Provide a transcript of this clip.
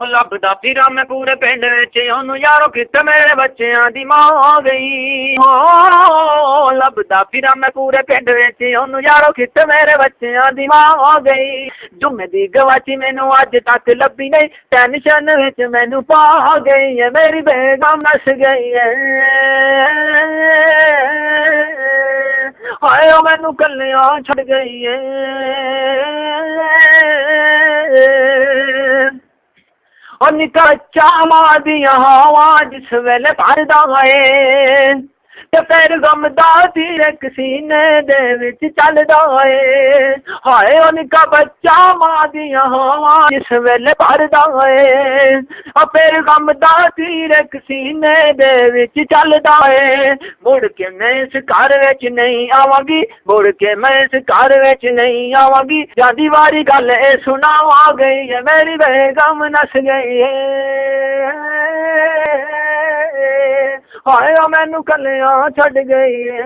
ਲੱਭਦਾ ਫਿਰਾਂ ਮੈਂ ਪੂਰੇ ਪਿੰਡ ਵਿੱਚ ਉਹਨੂੰ ਯਾਰੋ ਕਿਤੇ ਮੇਰੇ ਬੱਚਿਆਂ ਦੀ ਮਾਂ ਆ ਗਈ ਹੋ ਲੱਭਦਾ ਫਿਰਾਂ ਮੈਂ ਪੂਰੇ ਪਿੰਡ ਵਿੱਚ ਉਹਨੂੰ ਯਾਰੋ ਕਿਤੇ ਮੇਰੇ ਬੱਚਿਆਂ ਦੀ ਮਾਂ ਆ ਗਈ ਜੁਮੇ ਦੀ ਗਵਾਚੀ ਮੈਨੂੰ ਅੱਜ ਤੱਕ ਲੱਭੀ ਨਹੀਂ ਟੈਨਸ਼ਨ ਵਿੱਚ ਮੈਨੂੰ ਪਾ ਗਈ ਹੈ ਮੇਰੀ ਬੇਗਮ ਨਸ ਗਈ ਹੈ ਹਾਏ ਉਹ ਮੈਨੂੰ ਕੱਲਿਆਂ ਛੱਡ ਗਈ ਏ ਉਹ ਨਿੱਕਾ ਚਾਵਾਂ ਦੀਆਂ ਹਵਾ ਜਿਸ ਵੇਲੇ ਭਰਦਾ ਏ ਤੇ ਫਿਰ ਗਮ ਦਾ ਤੀਰ ਇੱਕ ਸੀਨੇ ਦੇ ਵਿੱਚ ਚੱਲਦਾ ਏ ਹਾਏ ਉਹ ਨਿੱਕਾ ਬੱਚਾ ਮਾਂ ਦੀਆਂ ਹਵਾ ਜਿਸ ਵੇਲੇ ਭਰਦਾ ਏ ਉਹ ਫਿਰ ਗਮ ਦਾ ਤੀਰ ਇੱਕ ਸੀਨੇ ਦੇ ਵਿੱਚ ਚੱਲਦਾ ਏ ਮੁੜ ਕੇ ਮੈਂ ਇਸ ਘਰ ਵਿੱਚ ਨਹੀਂ ਆਵਾਂਗੀ ਮੁੜ ਕੇ ਮੈਂ ਇਸ ਘਰ ਵਿੱਚ ਨਹੀਂ ਆਵਾਂਗੀ ਜਾਂਦੀ ਵਾਰੀ ਗੱਲ ਇਹ ਸੁਣਾਵਾ ਗਈ ਹੈ ਮੇਰੀ ਬੇਗਮ ਨਸ ਗਈ ਏ ਹਾਏ ਉਹ ਮੈਨੂੰ ਕੱਲਿਆਂ ਛੱਡ ਗਈ ਏ